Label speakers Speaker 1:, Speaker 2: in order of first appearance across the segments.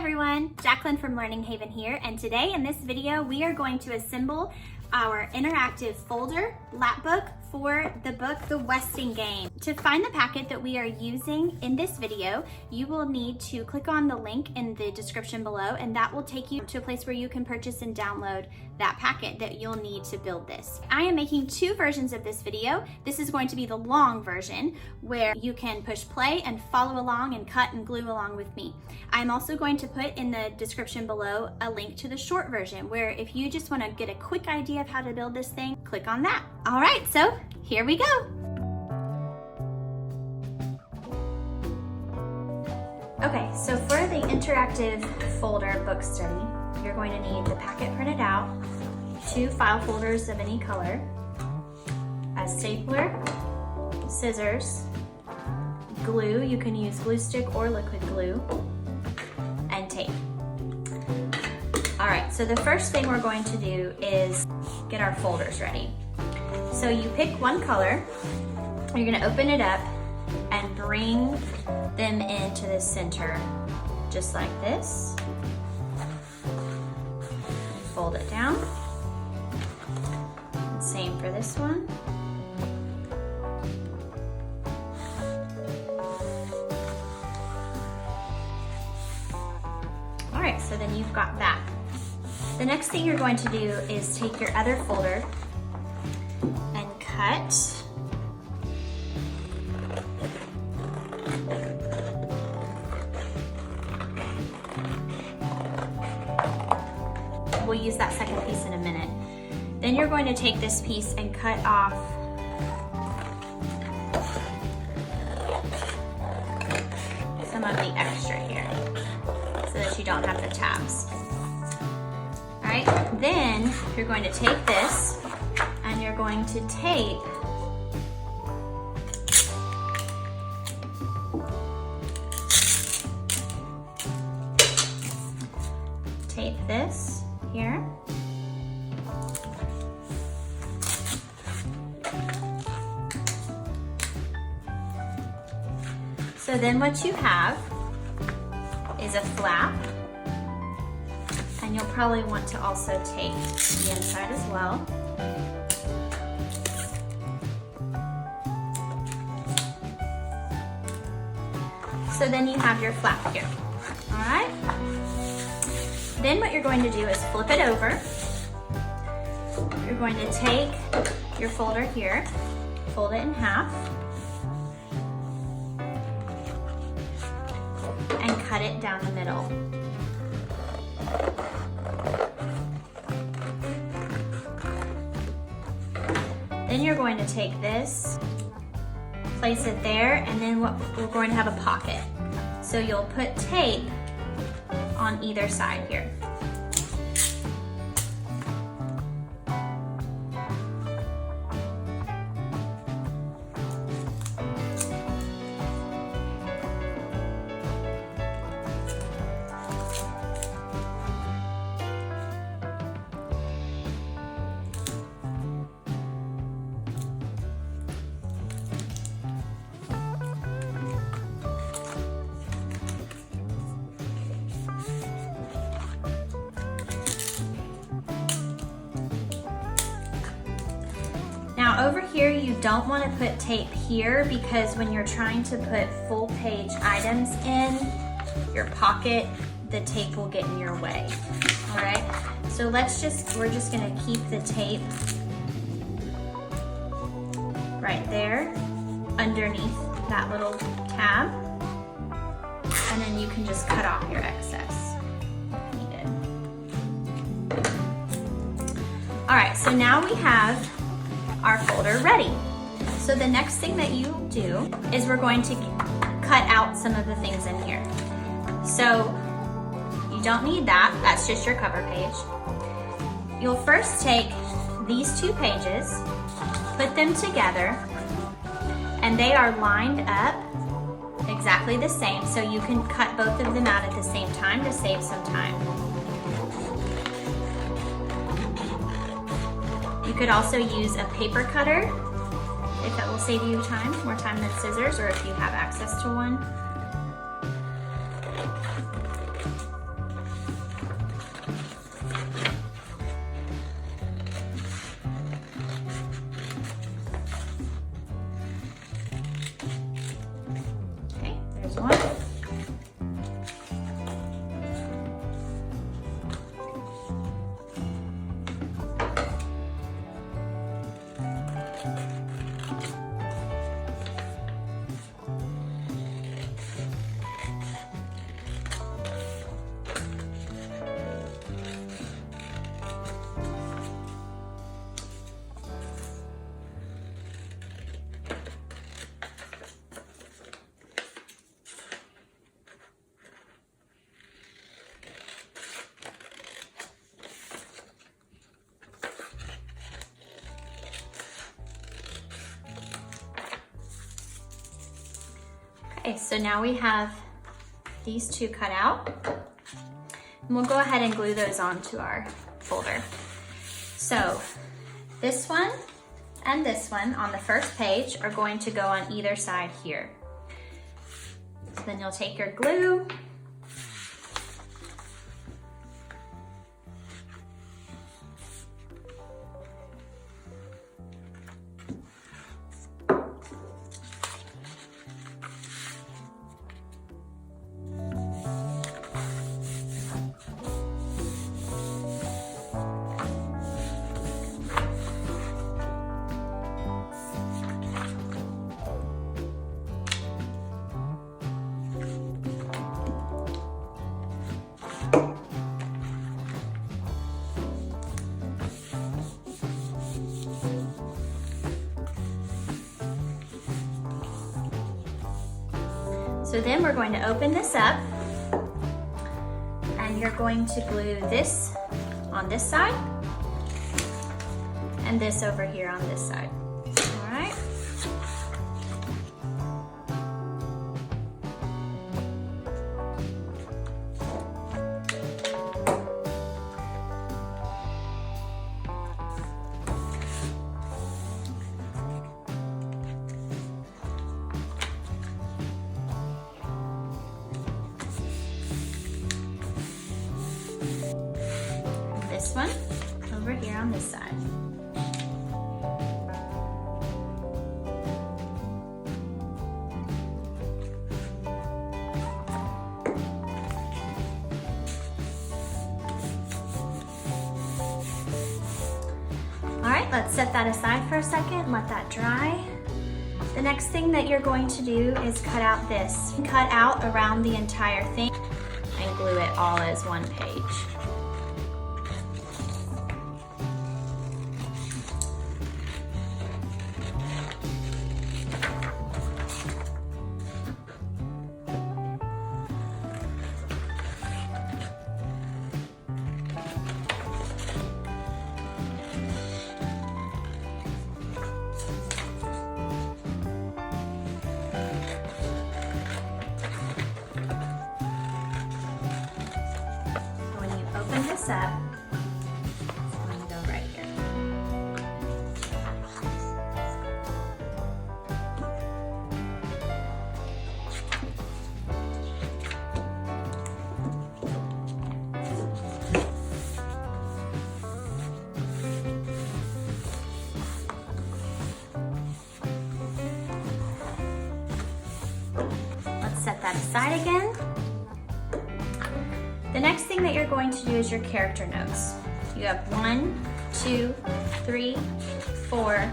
Speaker 1: everyone, Jacqueline from Learning Haven here, and today in this video we are going to assemble our interactive folder Lapbook for the book The Westing Game. To find the packet that we are using in this video, you will need to click on the link in the description below, and that will take you to a place where you can purchase and download that packet that you'll need to build this. I am making two versions of this video. This is going to be the long version where you can push play and follow along and cut and glue along with me. I'm also going to put in the description below a link to the short version where if you just want to get a quick idea of how to build this thing, click on that. All right, so here we go. Okay, so for the interactive folder book study, you're going to need the packet printed out, 2 file folders of any color, a stapler, scissors, glue, you can use glue stick or liquid glue, and tape. All right, so the first thing we're going to do is get our folders ready. So you pick one color, you're gonna open it up and bring them into the center, just like this. Fold it down. Same for this one. All right, so then you've got that. The next thing you're going to do is take your other folder and cut we'll use that second piece in a minute. Then you're going to take this piece and cut off some of the extra here so that you don't have the tabs. All right, then you're going to take this and you're going to tape this here. So then what you have is a flap, and you'll probably want to also tape the inside as well. So then you have your flap here, all right? Then what you're going to do is flip it over. You're going to take your folder here, fold it in half, and cut it down the middle. Then you're going to take this, place it there, and then we're going to have a pocket. So you'll put tape on either side here. Now over here, you don't want to put tape here because when you're trying to put full page items in your pocket, the tape will get in your way, all right? So we're just gonna keep the tape right there underneath that little tab, and then you can just cut off your excess if needed. All right, so now we have our folder ready. So the next thing that you do is we're going to cut out some of the things in here. So you don't need that, that's just your cover page. You'll first take these 2 pages, put them together, and they are lined up exactly the same, so you can cut both of them out at the same time to save some time. You could also use a paper cutter if that will save you time, more time than scissors, or if you have access to one. Okay, so now we have these two cut out. And we'll go ahead and glue those onto our folder. So this one and this one on the first page are going to go on either side here. So then you'll take your glue, so then we're going to open this up and you're going to glue this on this side and this over here on this side. All right. This one over here on this side. All right, let's set that aside for a second, let that dry. The next thing that you're going to do is cut out this. Cut out around the entire thing and glue it all as one page. This up, it's going to go right here. Let's set that aside again. The next thing that you're going to do is your character notes. You have 1, 2, 3, 4,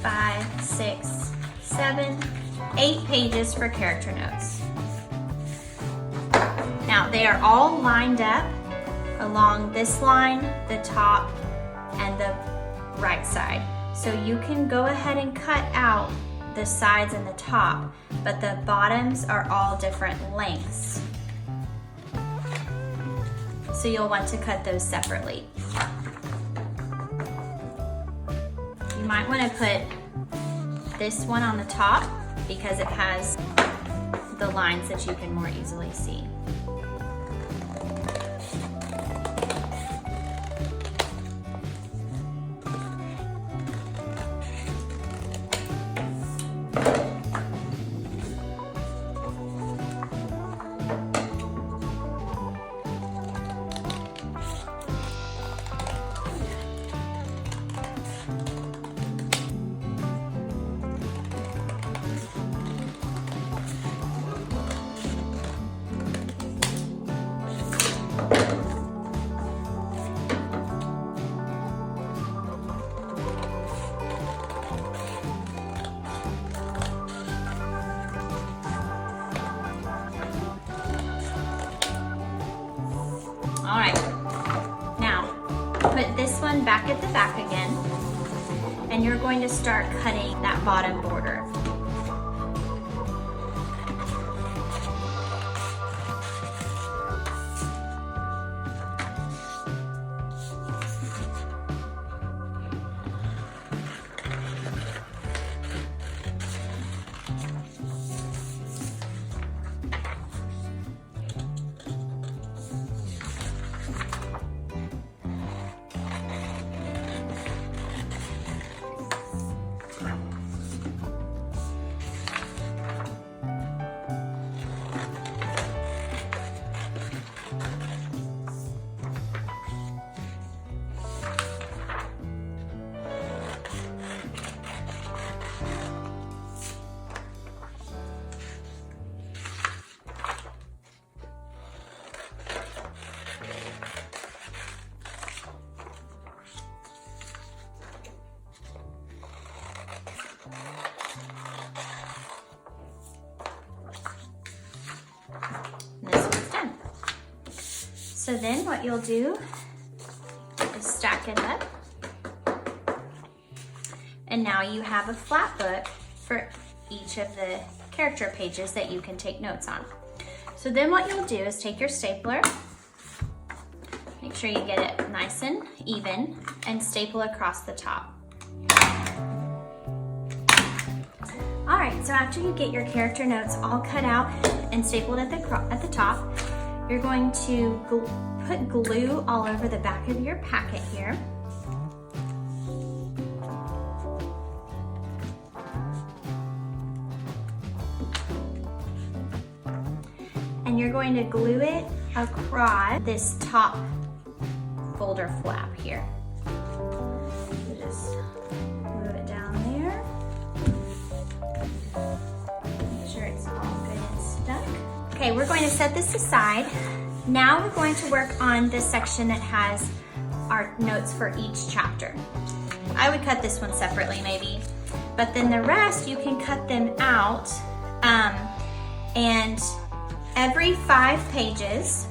Speaker 1: 5, 6, 7, 8 pages for character notes. Now they are all lined up along this line, the top, and the right side. So you can go ahead and cut out the sides and the top, but the bottoms are all different lengths. So you'll want to cut those separately. You might want to put this one on the top because it has the lines that you can more easily see. All right, now put this one back at the back again, and you're going to start cutting that bottom border. So then what you'll do is stack it up. And now you have a flat book for each of the character pages that you can take notes on. So then what you'll do is take your stapler, make sure you get it nice and even, and staple across the top. All right, so after you get your character notes all cut out and stapled at the top, you're going to put glue all over the back of your packet here. And you're going to glue it across this top folder flap here. So just glue it down there. Make sure it's all good and stuck. Okay, we're going to set this aside. Now we're going to work on this section that has our notes for each chapter. I would cut this one separately maybe, but then the rest you can cut them out, and every 5 pages,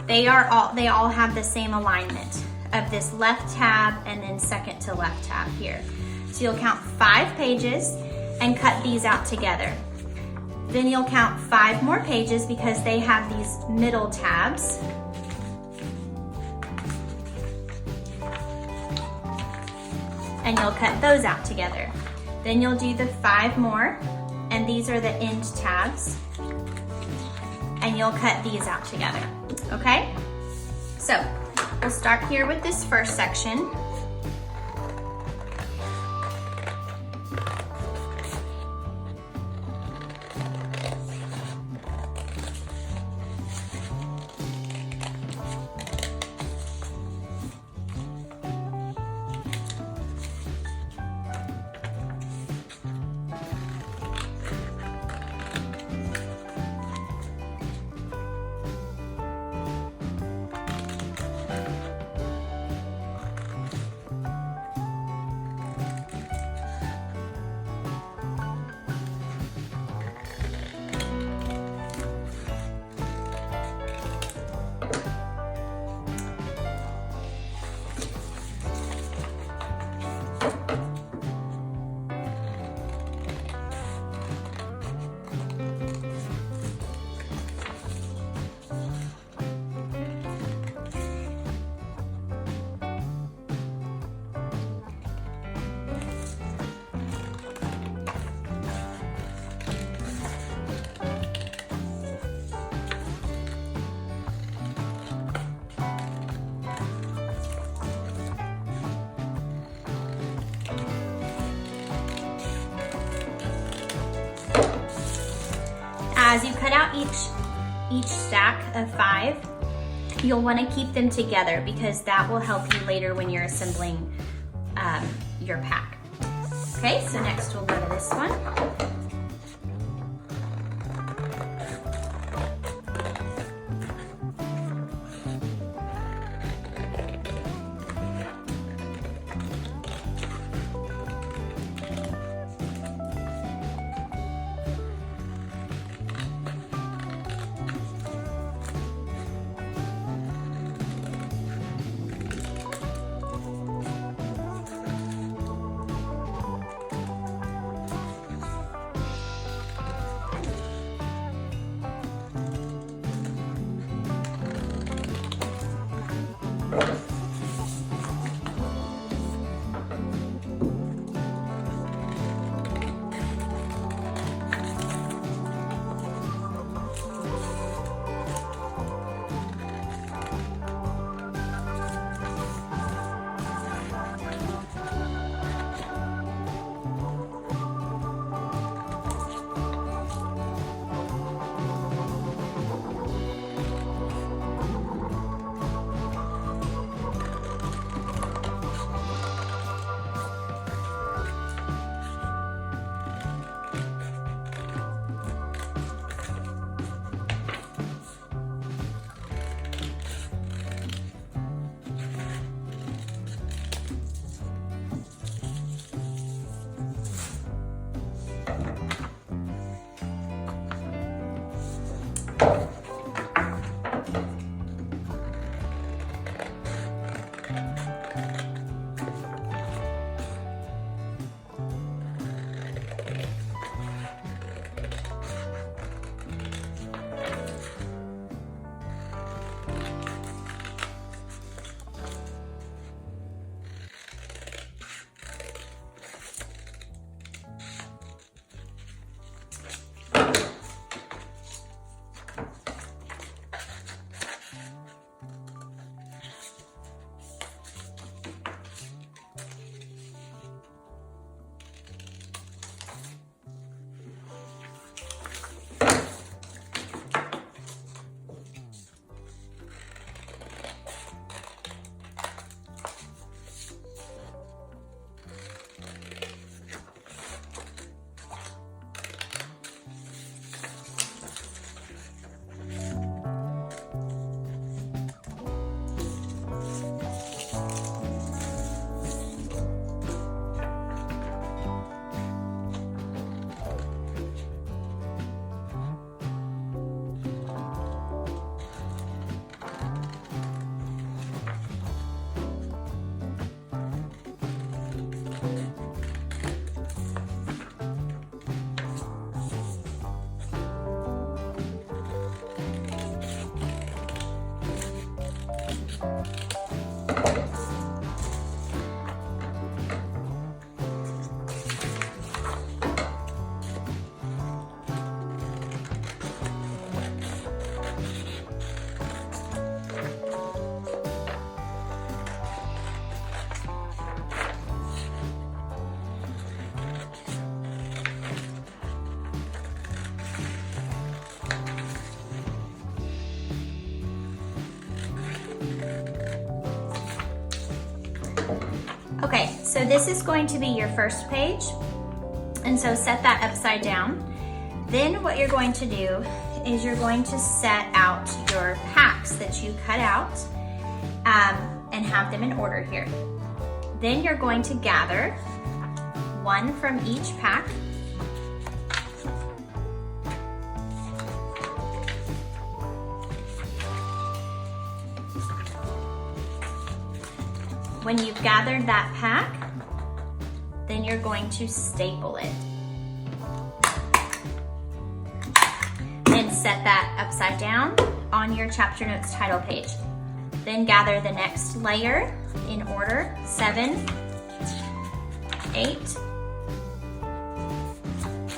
Speaker 1: they all have the same alignment of this left tab and then second to left tab here. So you'll count 5 pages and cut these out together. Then you'll count 5 more pages because they have these middle tabs. And you'll cut those out together. Then you'll do the 5 more, and these are the end tabs. And you'll cut these out together, okay? So we'll start here with this first section. As you cut out each stack of 5, you'll want to keep them together because that will help you later when you're assembling your pack. Okay, so next we'll go to this one. Okay, so this is going to be your first page. And so set that upside down. Then what you're going to do is you're going to set out your packs that you cut out and have them in order here. Then you're going to gather one from each pack. When you've gathered that pack, then you're going to staple it. Then set that upside down on your chapter notes title page. Then gather the next layer in order, 7, 8,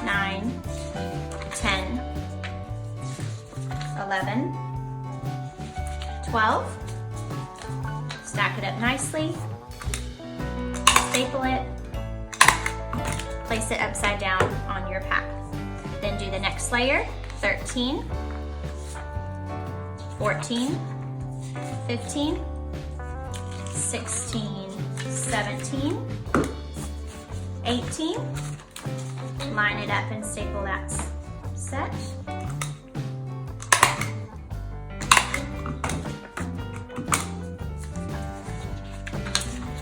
Speaker 1: 9, 10, 11, 12. Stack it up nicely, staple it, place it upside down on your pack. Then do the next layer, 13, 14, 15, 16, 17, 18. Line it up and staple that set.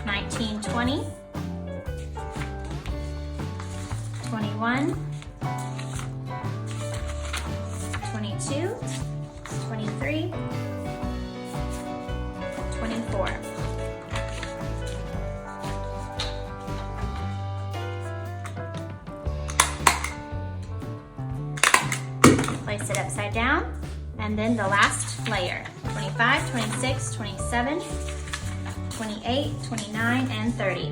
Speaker 1: 19, 20, 21, 22, 23, 24. Place it upside down, and then the last layer, 25, 26, 27, 28, 29, and 30.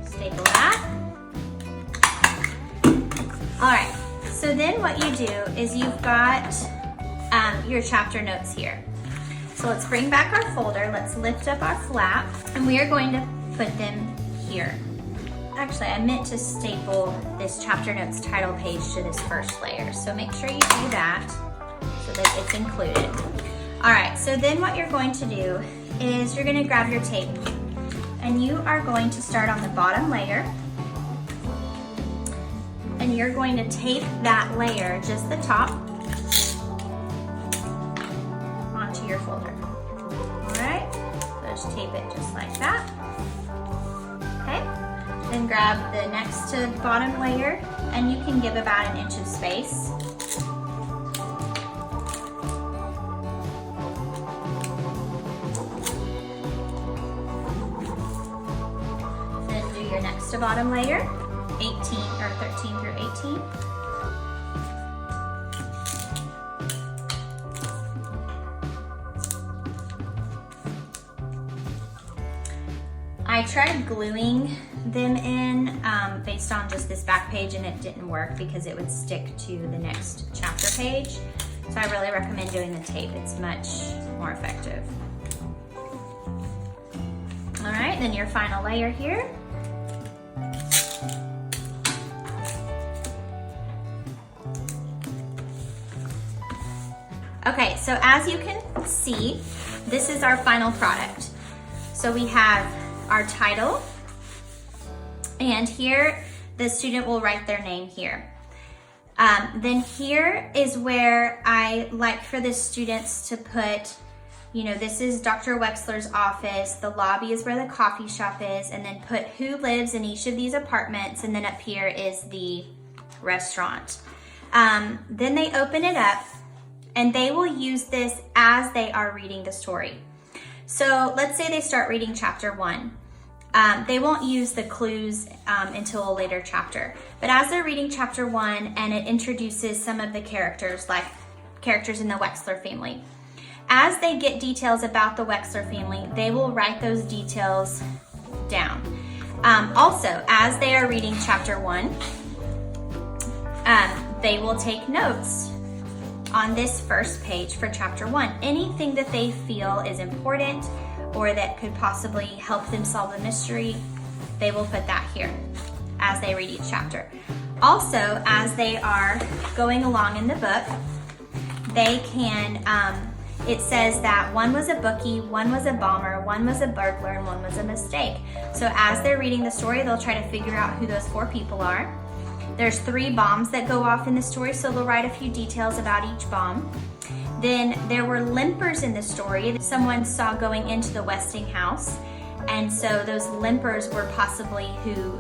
Speaker 1: Staple that. All right, so then what you do is you've got your chapter notes here. So let's bring back our folder, let's lift up our flap, and we are going to put them here. Actually, I meant to staple this chapter notes title page to this first layer, so make sure you do that so that it's included. All right, so then what you're going to do is you're gonna grab your tape, and you are going to start on the bottom layer, and you're going to tape that layer, just the top, onto your folder. All right, so just tape it just like that. Okay, then grab the next to bottom layer, and you can give about 1 inch of space. Then do your next to bottom layer, 18 or 13 through 18. I tried gluing them in based on just this back page, and it didn't work because it would stick to the next chapter page. So I really recommend doing the tape. It's much more effective. All right, then your final layer here. Okay, so as you can see, this is our final product. So we have our title, and here the student will write their name here. Then here is where I like for the students to put, you know, this is Dr. Wexler's office, the lobby is where the coffee shop is, and then put who lives in each of these apartments, and then up here is the restaurant. Then they open it up, and they will use this as they are reading the story. So let's say they start reading chapter 1. They won't use the clues until a later chapter. But as they're reading chapter 1 and it introduces some of the characters, like characters in the Wexler family, as they get details about the Wexler family, they will write those details down. Also, as they are reading chapter 1, they will take notes on this first page for chapter 1. Anything that they feel is important or that could possibly help them solve the mystery, they will put that here as they read each chapter. Also, as they are going along in the book, they can it says that one was a bookie, one was a bomber, one was a burglar, and one was a mistake. So as they're reading the story, they'll try to figure out who those 4 people are. There's 3 bombs that go off in the story, so they'll write a few details about each bomb. Then there were limpers in the story that someone saw going into the Westing house, and so those limpers were possibly who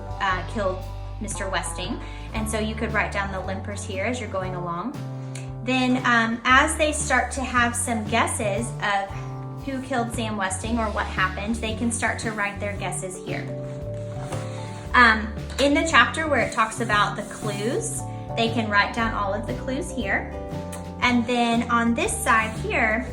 Speaker 1: killed Mr. Westing, and so you could write down the limpers here as you're going along. Then as they start to have some guesses of who killed Sam Westing or what happened, they can start to write their guesses here. In the chapter where it talks about the clues, they can write down all of the clues here. And then on this side here,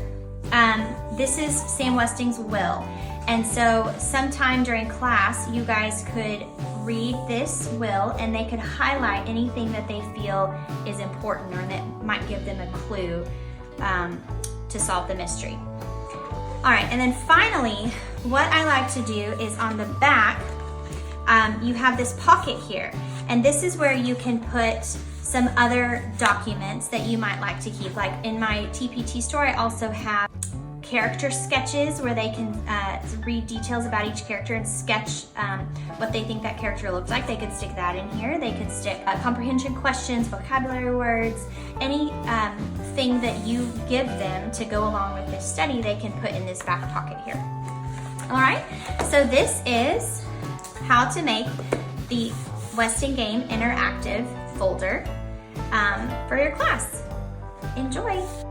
Speaker 1: this is Sam Westing's will. And so sometime during class, you guys could read this will and they could highlight anything that they feel is important or that might give them a clue to solve the mystery. All right, and then finally, what I like to do is on the back, you have this pocket here. And this is where you can put some other documents that you might like to keep. Like in my TPT store, I also have character sketches where they can read details about each character and sketch what they think that character looks like. They could stick that in here. They could stick comprehension questions, vocabulary words, any thing that you give them to go along with this study, they can put in this back pocket here. All right, so this is how to make the Westing Game interactive folder for your class. Enjoy!